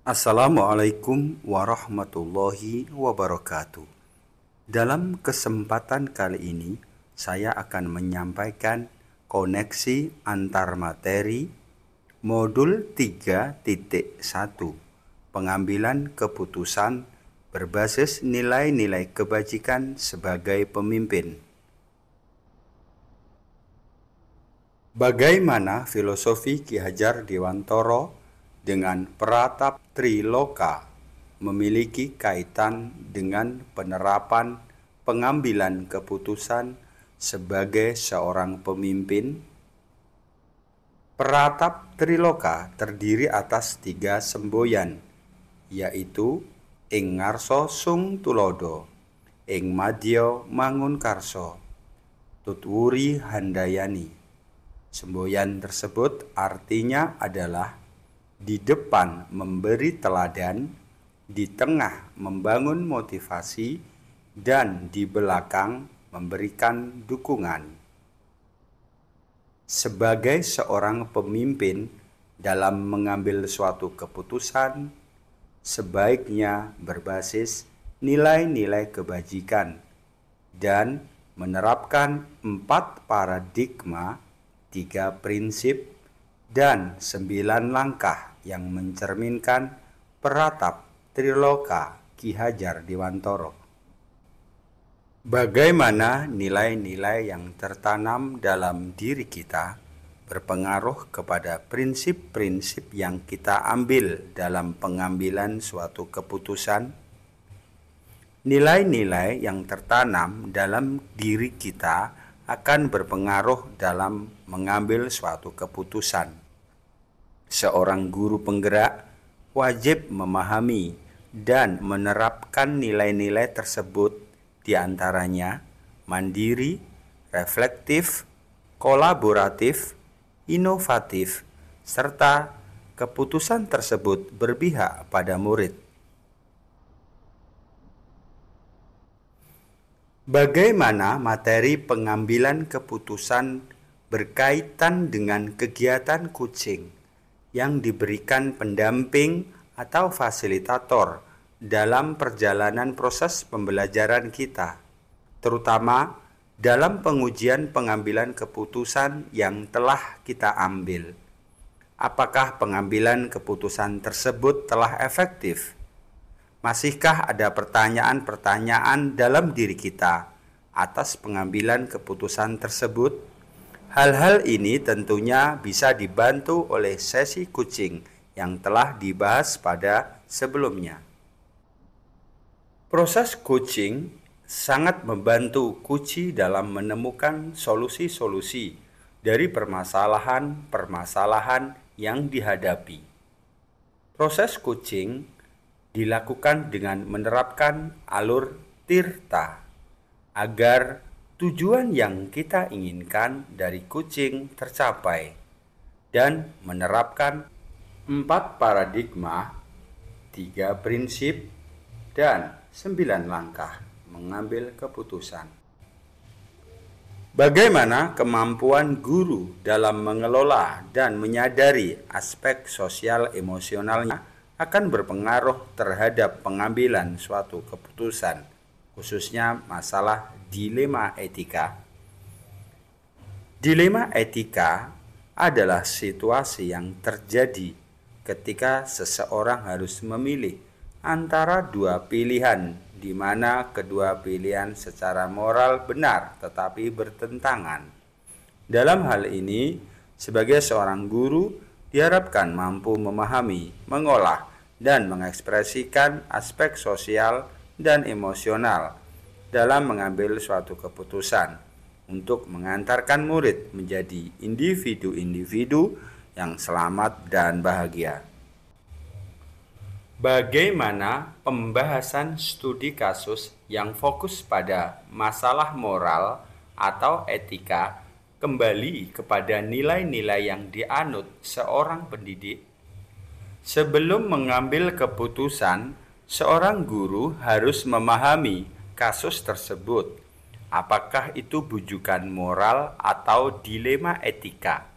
Assalamualaikum warahmatullahi wabarakatuh. Dalam kesempatan kali ini, saya akan menyampaikan koneksi antar materi modul 3.1, pengambilan keputusan berbasis nilai-nilai kebajikan sebagai pemimpin. Bagaimana filosofi Ki Hajar Dewantoro dengan peratap Triloka memiliki kaitan dengan penerapan pengambilan keputusan sebagai seorang pemimpin? Peratap Triloka terdiri atas 3 semboyan, yaitu ing ngarsa sung tulodo, ing madya mangunkarsa, tutwuri handayani. Semboyan tersebut artinya adalah di depan memberi teladan, di tengah membangun motivasi, dan di belakang memberikan dukungan. Sebagai seorang pemimpin dalam mengambil suatu keputusan, sebaiknya berbasis nilai-nilai kebajikan dan menerapkan 4 paradigma, 3 prinsip, dan 9 langkah yang mencerminkan peratap Triloka Ki Hajar Dewantoro. Bagaimana nilai-nilai yang tertanam dalam diri kita berpengaruh kepada prinsip-prinsip yang kita ambil dalam pengambilan suatu keputusan? Nilai-nilai yang tertanam dalam diri kita akan berpengaruh dalam mengambil suatu keputusan. Seorang guru penggerak wajib memahami dan menerapkan nilai-nilai tersebut, diantaranya mandiri, reflektif, kolaboratif, inovatif, serta keputusan tersebut berpihak pada murid. Bagaimana materi pengambilan keputusan berkaitan dengan kegiatan coaching yang diberikan pendamping atau fasilitator dalam perjalanan proses pembelajaran kita, terutama dalam pengujian pengambilan keputusan yang telah kita ambil? Apakah pengambilan keputusan tersebut telah efektif? Masihkah ada pertanyaan-pertanyaan dalam diri kita atas pengambilan keputusan tersebut? Hal-hal ini tentunya bisa dibantu oleh sesi coaching yang telah dibahas pada sebelumnya. Proses coaching sangat membantu coachee dalam menemukan solusi-solusi dari permasalahan-permasalahan yang dihadapi. Proses coaching dilakukan dengan menerapkan alur tirta agar tujuan yang kita inginkan dari coaching tercapai, dan menerapkan 4 paradigma, 3 prinsip, dan 9 langkah mengambil keputusan. Bagaimana kemampuan guru dalam mengelola dan menyadari aspek sosial emosionalnya akan berpengaruh terhadap pengambilan suatu keputusan, khususnya masalah dilema etika. Dilema etika adalah situasi yang terjadi ketika seseorang harus memilih antara 2 pilihan, di mana kedua pilihan secara moral benar tetapi bertentangan. Dalam hal ini, sebagai seorang guru diharapkan mampu memahami, mengolah, dan mengekspresikan aspek sosial dan emosional dalam mengambil suatu keputusan untuk mengantarkan murid menjadi individu-individu yang selamat dan bahagia. Bagaimana pembahasan studi kasus yang fokus pada masalah moral atau etika kembali kepada nilai-nilai yang dianut seorang pendidik? Sebelum mengambil keputusan, seorang guru harus memahami kasus tersebut. Apakah itu bujukan moral atau dilema etika?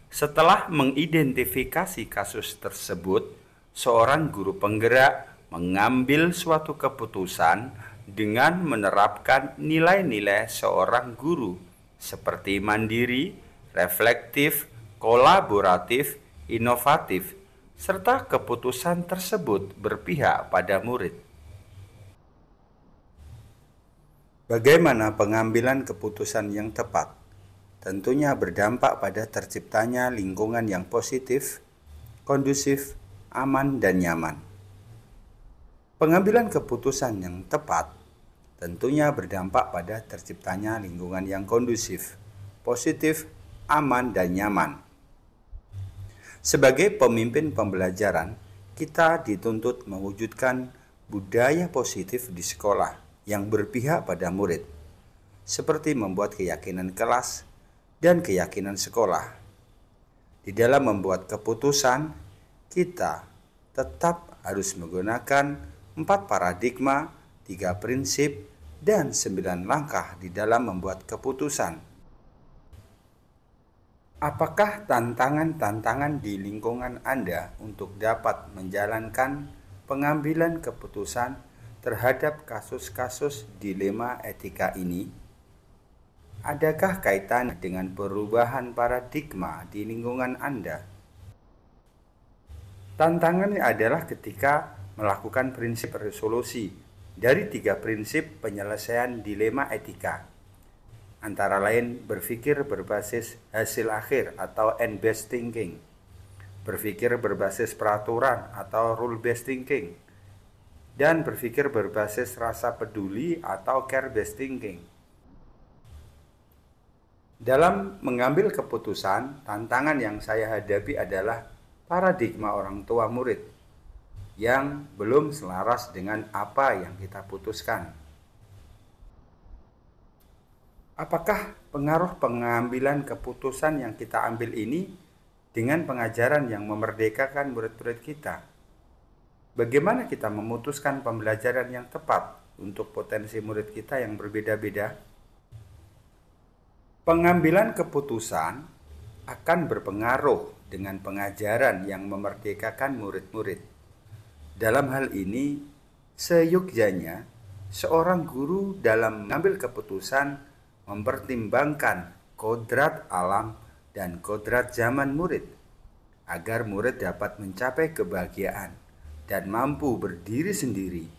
Setelah mengidentifikasi kasus tersebut, seorang guru penggerak mengambil suatu keputusan dengan menerapkan nilai-nilai seorang guru seperti mandiri, reflektif, kolaboratif, inovatif, serta keputusan tersebut berpihak pada murid. Bagaimana pengambilan keputusan yang tepat? Tentunya berdampak pada terciptanya lingkungan yang positif, kondusif, aman, dan nyaman. Pengambilan keputusan yang tepat tentunya berdampak pada terciptanya lingkungan yang kondusif, positif, aman, dan nyaman. Sebagai pemimpin pembelajaran, kita dituntut mewujudkan budaya positif di sekolah yang berpihak pada murid, seperti membuat keyakinan kelas dan keyakinan sekolah. Di dalam membuat keputusan, kita tetap harus menggunakan 4 paradigma, 3 prinsip, dan 9 langkah di dalam membuat keputusan. Apakah tantangan-tantangan di lingkungan Anda untuk dapat menjalankan pengambilan keputusan terhadap kasus-kasus dilema etika ini? Adakah kaitan dengan perubahan paradigma di lingkungan Anda? Tantangannya adalah ketika melakukan prinsip resolusi dari 3 prinsip penyelesaian dilema etika. Antara lain berpikir berbasis hasil akhir atau end-based thinking, berpikir berbasis peraturan atau rule-based thinking, dan berpikir berbasis rasa peduli atau care-based thinking. Dalam mengambil keputusan, tantangan yang saya hadapi adalah paradigma orang tua murid yang belum selaras dengan apa yang kita putuskan. Apakah pengaruh pengambilan keputusan yang kita ambil ini dengan pengajaran yang memerdekakan murid-murid kita? Bagaimana kita memutuskan pembelajaran yang tepat untuk potensi murid kita yang berbeda-beda? Pengambilan keputusan akan berpengaruh dengan pengajaran yang memerdekakan murid-murid. Dalam hal ini, seyogyanya seorang guru dalam mengambil keputusan mempertimbangkan kodrat alam dan kodrat zaman murid, agar murid dapat mencapai kebahagiaan dan mampu berdiri sendiri,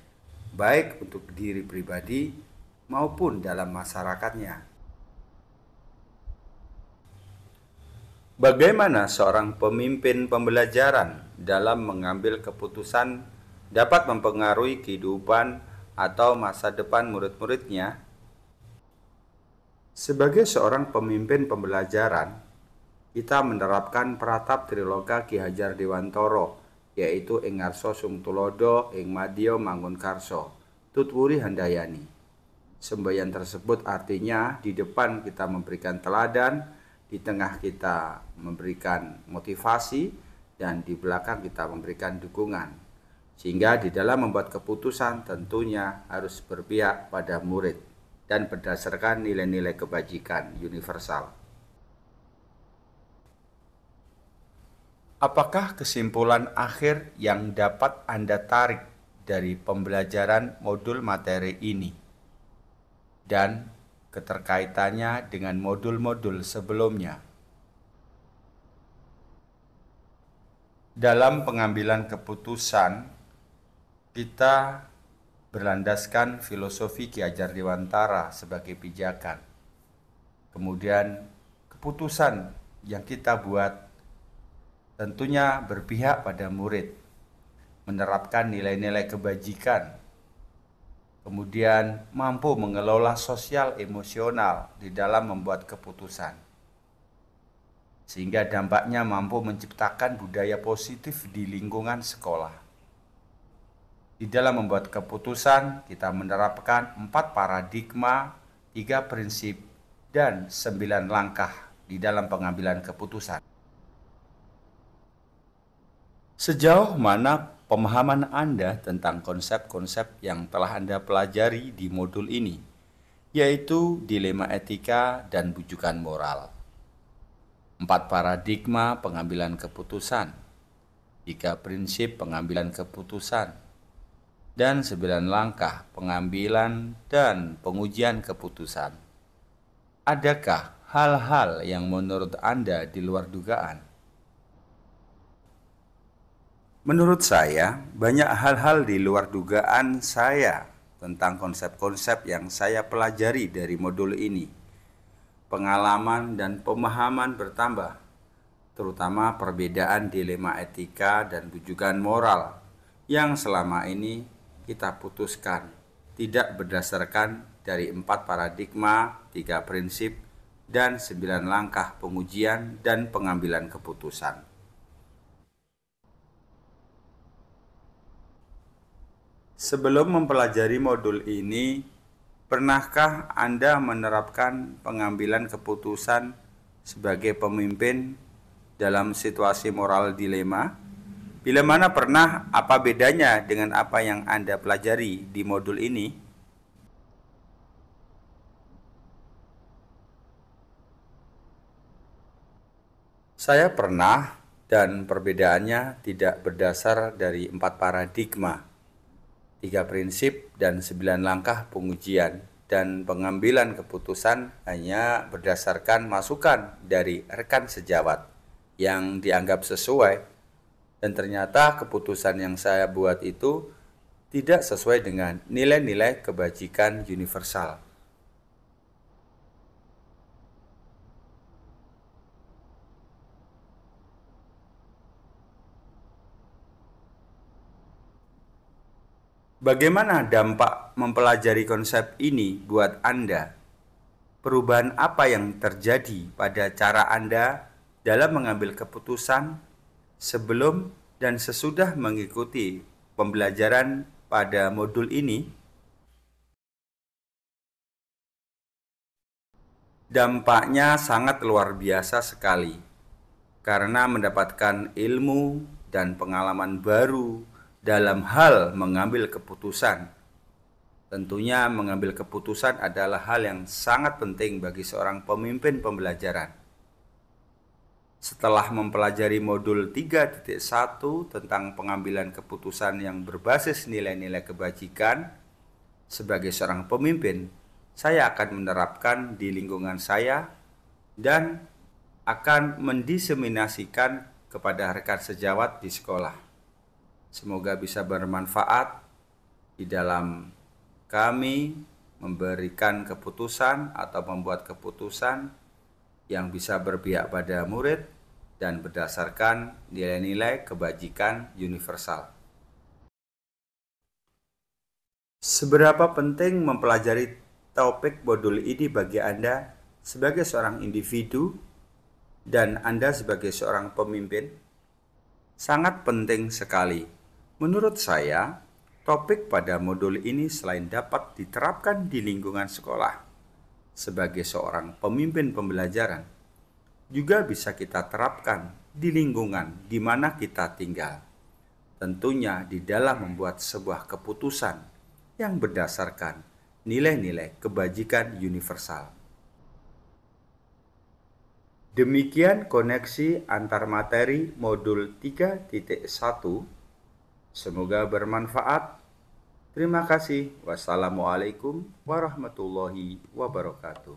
baik untuk diri pribadi maupun dalam masyarakatnya. Bagaimana seorang pemimpin pembelajaran dalam mengambil keputusan dapat mempengaruhi kehidupan atau masa depan murid-muridnya? Sebagai seorang pemimpin pembelajaran, kita menerapkan pratap Triloka Ki Hajar Dewantara, yaitu ing ngarsa sumtulodo, ing madya mangunkarsa, tutwuri handayani. Semboyan tersebut artinya di depan kita memberikan teladan, di tengah kita memberikan motivasi, dan di belakang kita memberikan dukungan. Sehingga di dalam membuat keputusan tentunya harus berpihak pada murid dan berdasarkan nilai-nilai kebajikan universal. Apakah kesimpulan akhir yang dapat Anda tarik dari pembelajaran modul materi ini dan keterkaitannya dengan modul-modul sebelumnya? Dalam pengambilan keputusan, kita berlandaskan filosofi Ki Hajar Dewantara sebagai pijakan. Kemudian keputusan yang kita buat tentunya berpihak pada murid, menerapkan nilai-nilai kebajikan, kemudian mampu mengelola sosial emosional di dalam membuat keputusan, sehingga dampaknya mampu menciptakan budaya positif di lingkungan sekolah. Di dalam membuat keputusan, kita menerapkan 4 paradigma, 3 prinsip, dan 9 langkah di dalam pengambilan keputusan. Sejauh mana pemahaman Anda tentang konsep-konsep yang telah Anda pelajari di modul ini, yaitu dilema etika dan bujukan moral, 4 paradigma pengambilan keputusan, 3 prinsip pengambilan keputusan, dan 9 langkah pengambilan dan pengujian keputusan. Adakah hal-hal yang menurut Anda di luar dugaan? Menurut saya, banyak hal-hal di luar dugaan saya tentang konsep-konsep yang saya pelajari dari modul ini. Pengalaman dan pemahaman bertambah, terutama perbedaan dilema etika dan rujukan moral yang selama ini kita putuskan tidak berdasarkan dari 4 paradigma, 3 prinsip, dan 9 langkah pengujian dan pengambilan keputusan. Sebelum mempelajari modul ini, pernahkah Anda menerapkan pengambilan keputusan sebagai pemimpin dalam situasi moral dilema? Bila mana pernah, apa bedanya dengan apa yang Anda pelajari di modul ini? Saya pernah, dan perbedaannya tidak berdasar dari 4 paradigma, 3 prinsip, dan 9 langkah pengujian dan pengambilan keputusan hanya berdasarkan masukan dari rekan sejawat yang dianggap sesuai, dan ternyata keputusan yang saya buat itu tidak sesuai dengan nilai-nilai kebajikan universal. Bagaimana dampak mempelajari konsep ini buat Anda? Perubahan apa yang terjadi pada cara Anda dalam mengambil keputusan sebelum dan sesudah mengikuti pembelajaran pada modul ini? Dampaknya sangat luar biasa sekali, karena mendapatkan ilmu dan pengalaman baru dalam hal mengambil keputusan. Tentunya mengambil keputusan adalah hal yang sangat penting bagi seorang pemimpin pembelajaran. Setelah mempelajari modul 3.1 tentang pengambilan keputusan yang berbasis nilai-nilai kebajikan, sebagai seorang pemimpin, saya akan menerapkan di lingkungan saya dan akan mendiseminasikan kepada rekan sejawat di sekolah. Semoga bisa bermanfaat di dalam kami memberikan keputusan atau membuat keputusan yang bisa berpihak pada murid dan berdasarkan nilai-nilai kebajikan universal. Seberapa penting mempelajari topik modul ini bagi Anda sebagai seorang individu dan Anda sebagai seorang pemimpin? Sangat penting sekali. Menurut saya, topik pada modul ini selain dapat diterapkan di lingkungan sekolah sebagai seorang pemimpin pembelajaran, juga bisa kita terapkan di lingkungan di mana kita tinggal. Tentunya di dalam membuat sebuah keputusan yang berdasarkan nilai-nilai kebajikan universal. Demikian koneksi antar materi modul 3.1. Semoga bermanfaat. Terima kasih. Wassalamualaikum warahmatullahi wabarakatuh.